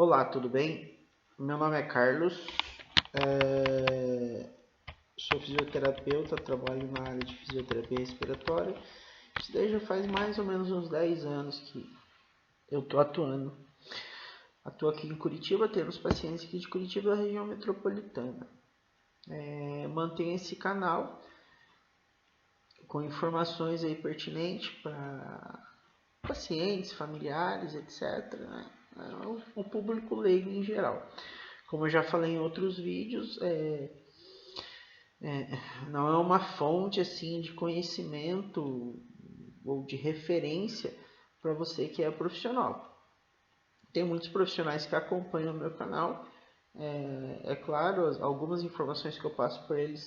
Olá, tudo bem? Meu nome é Carlos, sou fisioterapeuta, trabalho na área de fisioterapia respiratória. Isso daí já faz mais ou menos uns 10 anos que eu estou atuando. Atuo aqui em Curitiba, tendo os pacientes aqui de Curitiba da região metropolitana. Mantenho esse canal com informações aí pertinentes para pacientes, familiares, etc., né? O público leigo em geral. Como eu já falei em outros vídeos, não é uma fonte assim de conhecimento ou de referência para você que é profissional. Tem muitos profissionais que acompanham o meu canal. É claro, algumas informações que eu passo por eles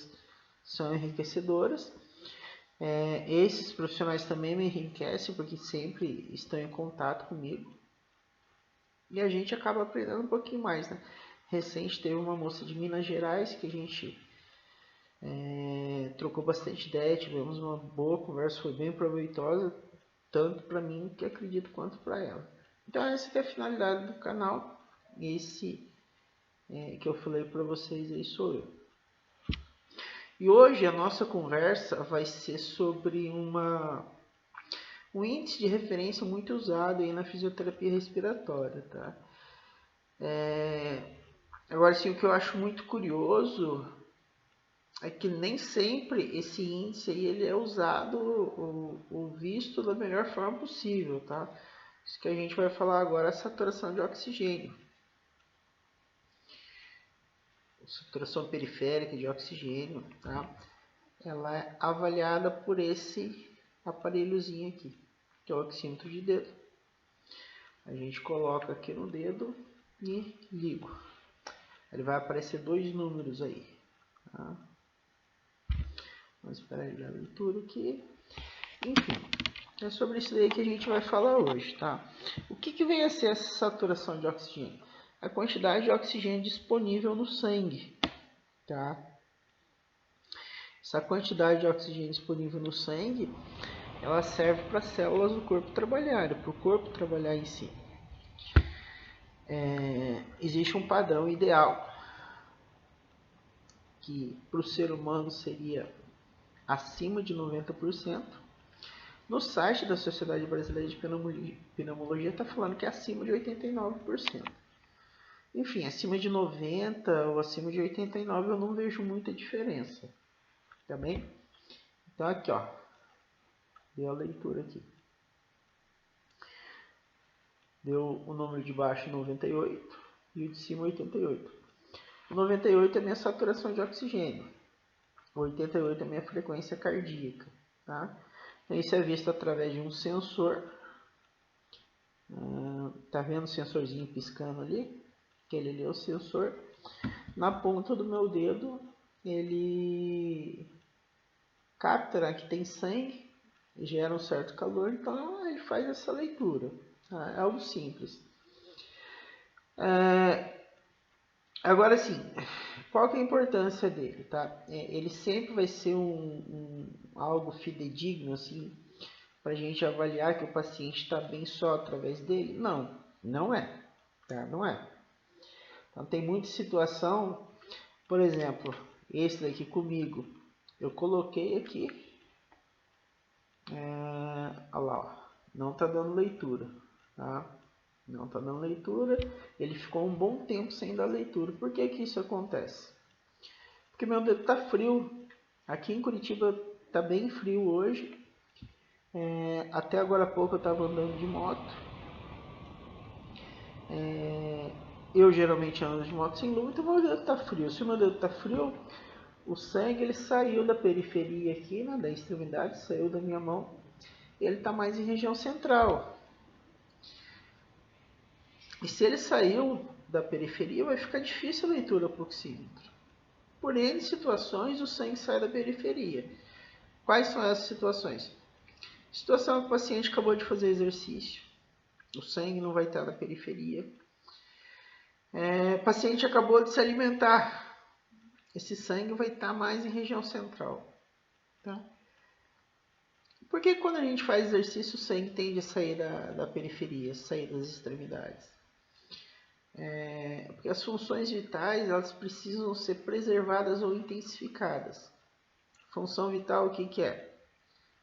são enriquecedoras. Esses profissionais também me enriquecem porque sempre estão em contato comigo. E a gente acaba aprendendo um pouquinho mais, né? Recente teve uma moça de Minas Gerais que a gente trocou bastante ideia, tivemos uma boa conversa, foi bem proveitosa, tanto para mim que acredito quanto para ela. Então essa que é a finalidade do canal, esse que eu falei para vocês aí sou eu. E hoje a nossa conversa vai ser sobre um índice de referência muito usado aí na fisioterapia respiratória, tá? Agora sim, o que eu acho muito curioso é que nem sempre esse índice aí ele é usado ou visto da melhor forma possível, tá? Isso que a gente vai falar agora é a saturação de oxigênio. A saturação periférica de oxigênio, tá? Ela é avaliada por esse aparelhozinho aqui, que é o oxímetro de dedo. A gente coloca aqui no dedo e ligo. Ele vai aparecer dois números aí, tá? Vamos esperar ele dar a leitura aqui. Enfim, é sobre isso aí que a gente vai falar hoje, tá? O que vem a ser essa saturação de oxigênio? A quantidade de oxigênio disponível no sangue, tá? Essa quantidade de oxigênio disponível no sangue, ela serve para as células do corpo trabalharem, para o corpo trabalhar em si. Existe um padrão ideal que para o ser humano seria acima de 90%. No site da Sociedade Brasileira de Pneumologia está falando que é acima de 89%. Enfim, acima de 90% ou acima de 89% eu não vejo muita diferença. Tá bem? Então aqui, ó. Deu a leitura aqui. Deu o número de baixo 98 e o de cima 88. O 98 é a minha saturação de oxigênio. O 88 é a minha frequência cardíaca. Tá? Então, isso é visto através de um sensor. Tá vendo o sensorzinho piscando ali? Aquele ali é o sensor. Na ponta do meu dedo, ele capta que tem sangue, gera um certo calor, então ele faz essa leitura. Tá? É algo simples. Agora sim, qual que é a importância dele? Tá? Ele sempre vai ser algo fidedigno, assim, para a gente avaliar que o paciente está bem só através dele? Não, não é. Tá? Não é. Então tem muita situação, por exemplo, esse daqui comigo, eu coloquei aqui, olha lá, ó, não está dando leitura, tá? Não está dando leitura, ele ficou um bom tempo sem dar leitura. Por que que isso acontece? Porque meu dedo está frio, aqui em Curitiba está bem frio hoje, até agora há pouco eu estava andando de moto, eu geralmente ando de moto sem luva, então meu dedo está frio. Se o meu dedo está frio, o sangue ele saiu da periferia aqui, né, da extremidade, saiu da minha mão. Ele está mais em região central. E se ele saiu da periferia, vai ficar difícil a leitura para o oxímetro. Por N situações, o sangue sai da periferia. Quais são essas situações? Situação que o paciente acabou de fazer exercício. O sangue não vai estar na periferia. O paciente acabou de se alimentar. Esse sangue vai estar mais em região central. Tá? Porque quando a gente faz exercício, o sangue tende a sair da periferia, sair das extremidades. Porque as funções vitais elas precisam ser preservadas ou intensificadas. Função vital, o que é?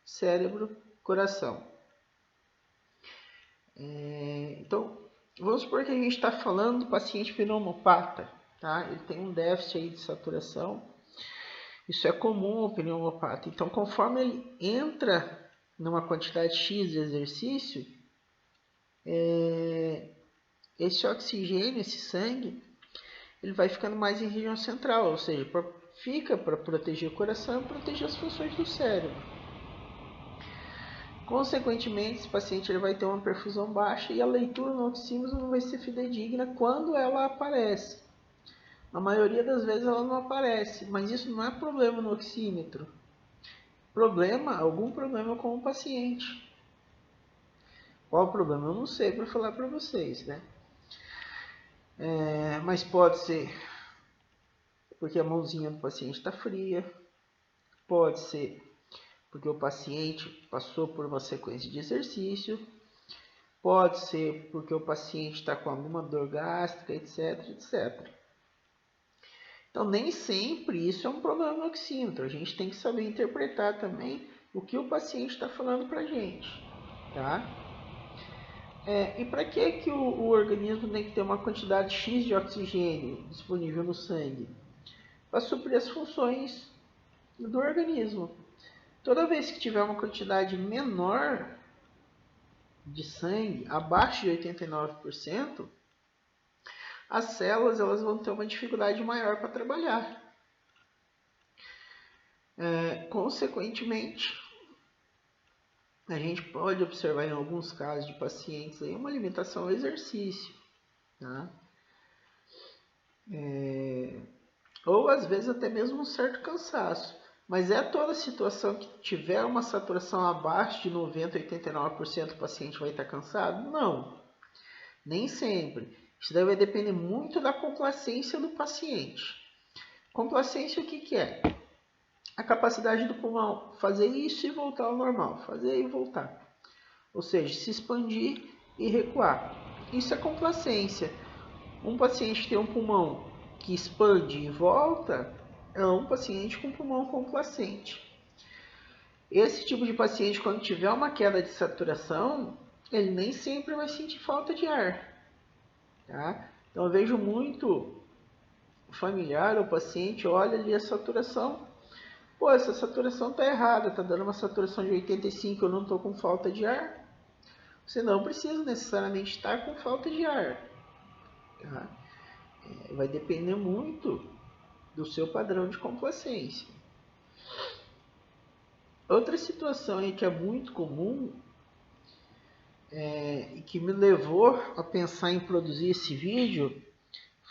Cérebro, coração. Então, vamos supor que a gente está falando do paciente pneumopata, tá? Ele tem um déficit aí de saturação. Isso é comum ao pneumopata. Então, conforme ele entra numa quantidade X de exercício, esse oxigênio, esse sangue, ele vai ficando mais em região central, ou seja, fica para proteger o coração e proteger as funções do cérebro. Consequentemente, esse paciente ele vai ter uma perfusão baixa e a leitura no oxímetro não vai ser fidedigna quando ela aparece. Na maioria das vezes ela não aparece, mas isso não é problema no oxímetro. Algum problema com o paciente. Qual o problema? Eu não sei para falar para vocês, né? Mas pode ser porque a mãozinha do paciente está fria, pode ser porque o paciente passou por uma sequência de exercício, pode ser porque o paciente está com alguma dor gástrica, etc, etc. Então, nem sempre isso é um problema no oxímetro. A gente tem que saber interpretar também o que o paciente está falando para a gente, tá? E para que o organismo tem que ter uma quantidade X de oxigênio disponível no sangue? Para suprir as funções do organismo. Toda vez que tiver uma quantidade menor de sangue, abaixo de 89%, as células elas vão ter uma dificuldade maior para trabalhar. Consequentemente, a gente pode observar em alguns casos de pacientes aí uma limitação ao exercício, tá? Ou às vezes até mesmo um certo cansaço. Mas toda situação que tiver uma saturação abaixo de 90%, 89% o paciente vai estar cansado? Não, nem sempre. Isso daí vai depender muito da complacência do paciente. Complacência o que é? A capacidade do pulmão fazer isso e voltar ao normal, fazer e voltar. Ou seja, se expandir e recuar. Isso é complacência. Um paciente que tem um pulmão que expande e volta é um paciente com pulmão complacente. Esse tipo de paciente, quando tiver uma queda de saturação, ele nem sempre vai sentir falta de ar. Tá? Então eu vejo muito familiar, o paciente olha ali a saturação, pô, essa saturação está errada, está dando uma saturação de 85, eu não estou com falta de ar. Você não precisa necessariamente estar com falta de ar. Tá? Vai depender muito do seu padrão de complacência. Outra situação aí que é muito comum e que me levou a pensar em produzir esse vídeo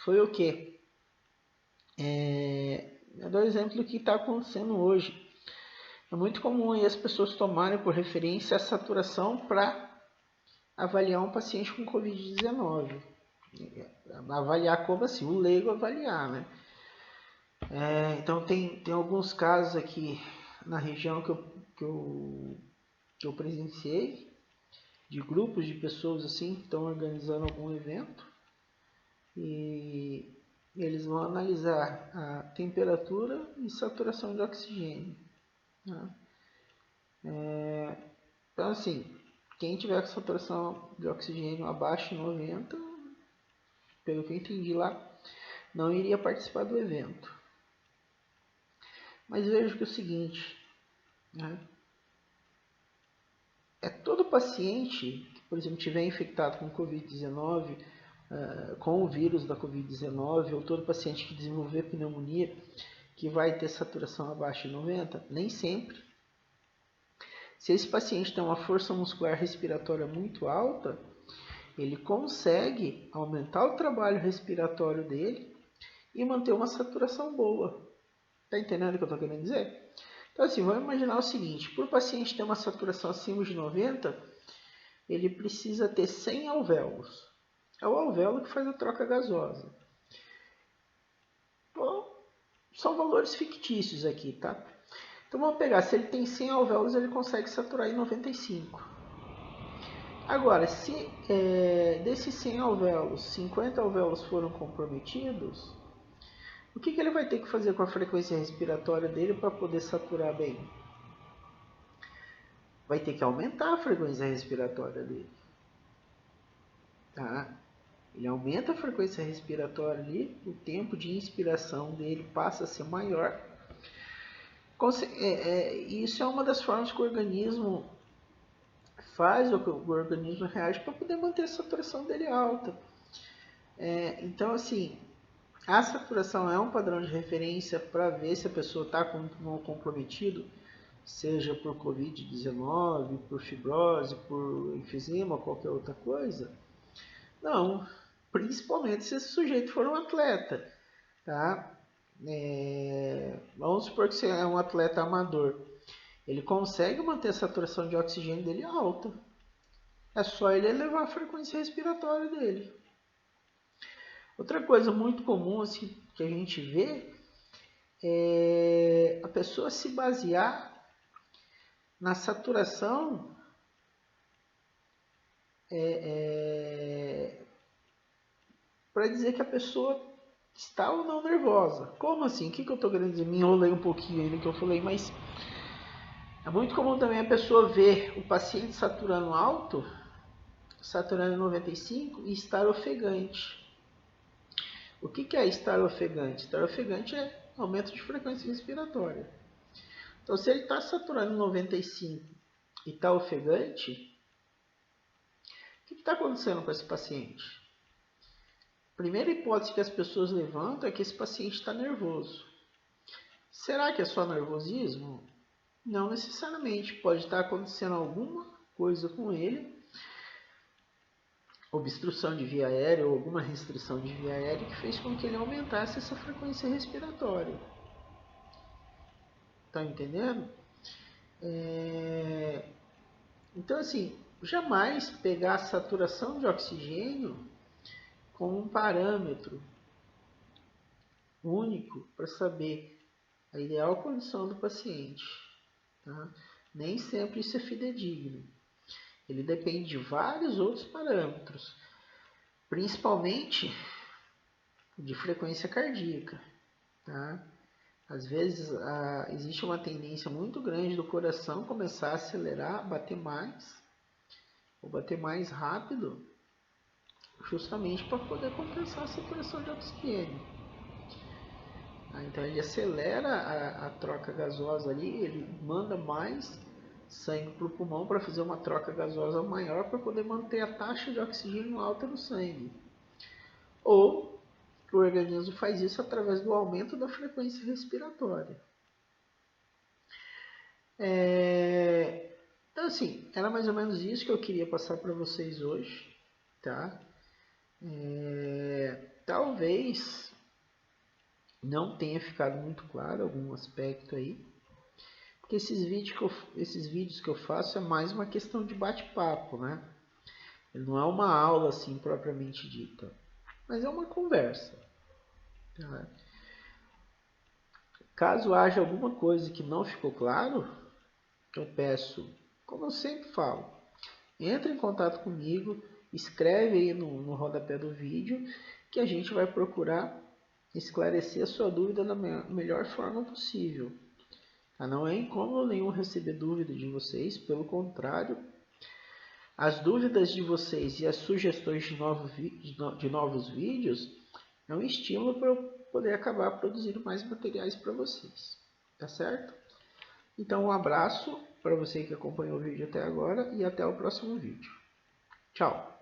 foi o quê? Eu dou exemplo do que está acontecendo hoje. É muito comum aí as pessoas tomarem por referência a saturação para avaliar um paciente com Covid-19. Avaliar como assim? O leigo avaliar, né? Então tem alguns casos aqui na região que eu presenciei, de grupos de pessoas assim que estão organizando algum evento e eles vão analisar a temperatura e saturação de oxigênio. Tá? Então assim, quem tiver com saturação de oxigênio abaixo de 90, pelo que eu entendi lá, não iria participar do evento. Mas vejo que é o seguinte, né? Todo paciente que, por exemplo, tiver infectado com Covid-19, com o vírus da Covid-19, ou todo paciente que desenvolver pneumonia, que vai ter saturação abaixo de 90, nem sempre. Se esse paciente tem uma força muscular respiratória muito alta, ele consegue aumentar o trabalho respiratório dele e manter uma saturação boa. Está entendendo o que eu estou querendo dizer? Então assim, vamos imaginar o seguinte, para o paciente ter uma saturação acima de 90, ele precisa ter 100 alvéolos. É o alvéolo que faz a troca gasosa. Bom, são valores fictícios aqui, tá? Então vamos pegar, se ele tem 100 alvéolos, ele consegue saturar em 95. Agora, se desses 100 alvéolos, 50 alvéolos foram comprometidos, o que ele vai ter que fazer com a frequência respiratória dele para poder saturar bem? Vai ter que aumentar a frequência respiratória dele. Tá? Ele aumenta a frequência respiratória ali, o tempo de inspiração dele passa a ser maior. Isso é uma das formas que o organismo faz, ou que o organismo reage para poder manter a saturação dele alta. Então, assim, a saturação é um padrão de referência para ver se a pessoa está com o pulmão comprometido, seja por Covid-19, por fibrose, por enfisema, qualquer outra coisa. Não, principalmente se esse sujeito for um atleta, tá? Vamos supor que você é um atleta amador. Ele consegue manter a saturação de oxigênio dele alta. É só ele elevar a frequência respiratória dele. Outra coisa muito comum assim, que a gente vê é a pessoa se basear na saturação para dizer que a pessoa está ou não nervosa. Como assim? O que eu estou querendo dizer? Me enrolei um pouquinho aí no que eu falei, mas é muito comum também a pessoa ver o paciente saturando alto, saturando 95 e estar ofegante. O que é estar ofegante? Estar ofegante é aumento de frequência respiratória. Então, se ele está saturando 95 e está ofegante, o que está acontecendo com esse paciente? A primeira hipótese que as pessoas levantam é que esse paciente está nervoso. Será que é só nervosismo? Não necessariamente. Pode estar acontecendo alguma coisa com ele, obstrução de via aérea ou alguma restrição de via aérea que fez com que ele aumentasse essa frequência respiratória. Tá entendendo? Então, assim, jamais pegar a saturação de oxigênio como um parâmetro único para saber a ideal condição do paciente. Tá? Nem sempre isso é fidedigno. Ele depende de vários outros parâmetros, principalmente de frequência cardíaca. Tá? Às vezes existe uma tendência muito grande do coração começar a acelerar, bater mais, ou bater mais rápido, justamente para poder compensar a saturação de oxigênio. Então ele acelera a troca gasosa ali, ele manda mais sangue para o pulmão para fazer uma troca gasosa maior para poder manter a taxa de oxigênio alta no sangue. Ou o organismo faz isso através do aumento da frequência respiratória. Então, assim, era mais ou menos isso que eu queria passar para vocês hoje, tá? Talvez não tenha ficado muito claro algum aspecto aí, porque esses vídeos que eu faço é mais uma questão de bate-papo, né? Não é uma aula assim propriamente dita, mas é uma conversa. Tá? Caso haja alguma coisa que não ficou claro, eu peço, como eu sempre falo, entre em contato comigo, escreve aí no rodapé do vídeo, que a gente vai procurar esclarecer a sua dúvida da melhor forma possível. Não é incômodo nenhum receber dúvida de vocês, pelo contrário, as dúvidas de vocês e as sugestões de novos vídeos é um estímulo para eu poder acabar produzindo mais materiais para vocês. Tá certo? Então, um abraço para você que acompanhou o vídeo até agora e até o próximo vídeo. Tchau!